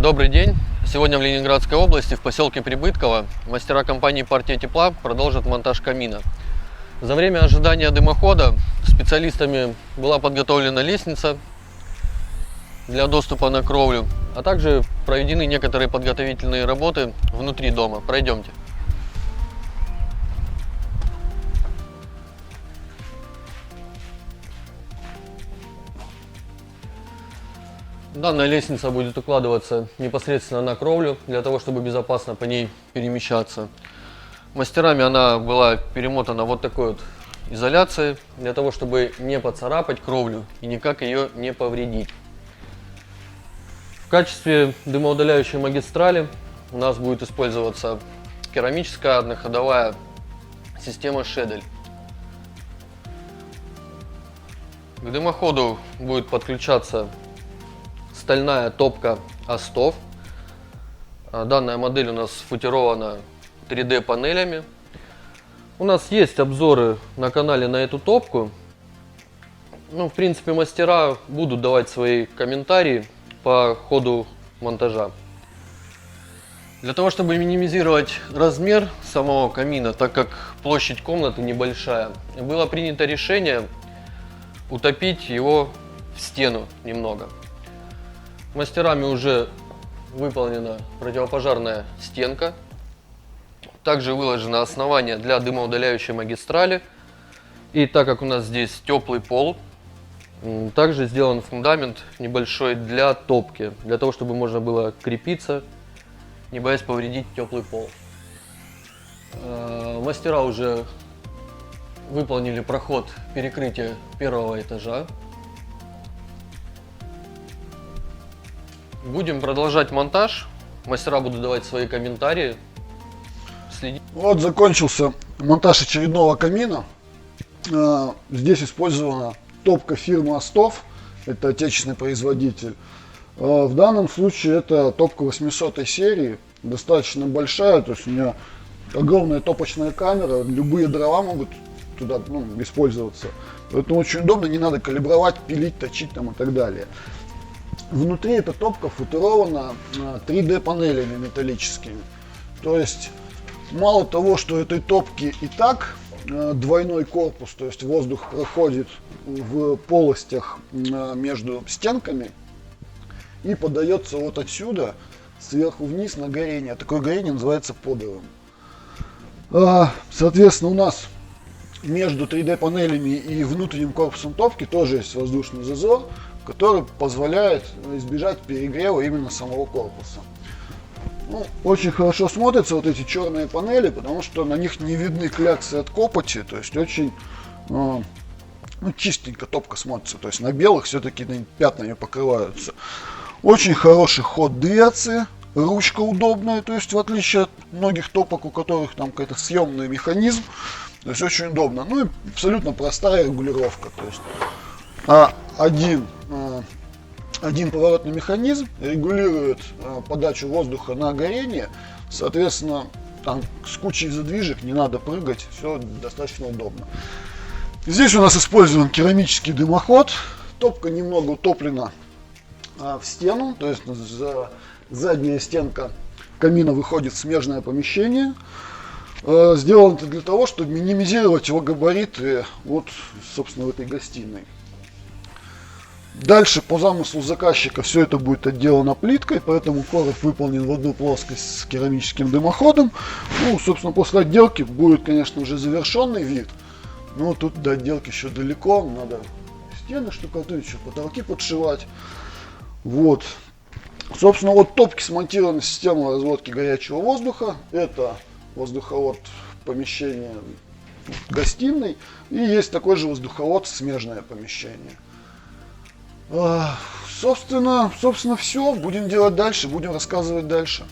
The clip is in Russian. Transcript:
Добрый день! Сегодня в Ленинградской области, в поселке Прибытково, мастера компании «Партия тепла» продолжат монтаж камина. За время ожидания дымохода специалистами была подготовлена лестница для доступа на кровлю, а также проведены некоторые подготовительные работы внутри дома. Пройдемте. Данная лестница будет укладываться непосредственно на кровлю, для того, чтобы безопасно по ней перемещаться. Мастерами она была перемотана вот такой вот изоляцией, для того, чтобы не поцарапать кровлю и никак ее не повредить. В качестве дымоудаляющей магистрали у нас будет использоваться керамическая одноходовая система Шедель. К дымоходу будет подключаться стальная топка Остов. Данная модель у нас футирована 3D панелями. У нас есть обзоры на канале на эту топку. В принципе, мастера будут давать свои комментарии по ходу монтажа. Для того, чтобы минимизировать размер самого камина, так как площадь комнаты небольшая, было принято решение утопить его в стену немного. Мастерами уже выполнена противопожарная стенка. Также выложено основание для дымоудаляющей магистрали. И так как у нас здесь теплый пол, также сделан фундамент небольшой для топки, для того, чтобы можно было крепиться, не боясь повредить теплый пол. Мастера уже выполнили проход перекрытия первого этажа. Будем продолжать монтаж. Мастера будут давать свои комментарии. Следите. Вот закончился монтаж очередного камина. Здесь использована топка фирмы Остов. Это отечественный производитель. В данном случае это топка 800 серии. Достаточно большая. То есть у меня огромная топочная камера. Любые дрова могут туда использоваться. Поэтому очень удобно. Не надо калибровать, пилить, точить там и так далее. Внутри эта топка футирована 3D панелями металлическими. То есть мало того, что этой топки и так двойной корпус, то есть воздух проходит в полостях между стенками и подается вот отсюда сверху вниз на горение. Такое горение называется подовым. Соответственно, у нас между 3D панелями и внутренним корпусом топки тоже есть воздушный зазор, который позволяет избежать перегрева именно самого корпуса. Очень хорошо смотрятся вот эти черные панели, потому что на них не видны кляксы от копоти, то есть очень чистенько топка смотрится, то есть на белых все-таки пятнами покрываются. Очень хороший ход дверцы, ручка удобная, то есть в отличие от многих топок, у которых там какой-то съемный механизм, то есть очень удобно. И абсолютно простая регулировка, то есть один поворотный механизм регулирует подачу воздуха на горение, соответственно, там с кучей задвижек не надо прыгать, все достаточно удобно. Здесь у нас использован керамический дымоход, топка немного утоплена в стену, то есть задняя стенка камина выходит в смежное помещение. Сделано это для того, чтобы минимизировать его габариты вот, собственно, в этой гостиной. Дальше по замыслу заказчика все это будет отделано плиткой, поэтому короб выполнен в одну плоскость с керамическим дымоходом. Собственно, после отделки будет, конечно, уже завершенный вид, но тут до отделки еще далеко, надо стены штукатурить, еще потолки подшивать. Вот. Собственно, вот топки смонтирована система разводки горячего воздуха. Это воздуховод помещения гостиной и есть такой же воздуховод смежное помещение. Собственно, все. Будем делать дальше, будем рассказывать дальше.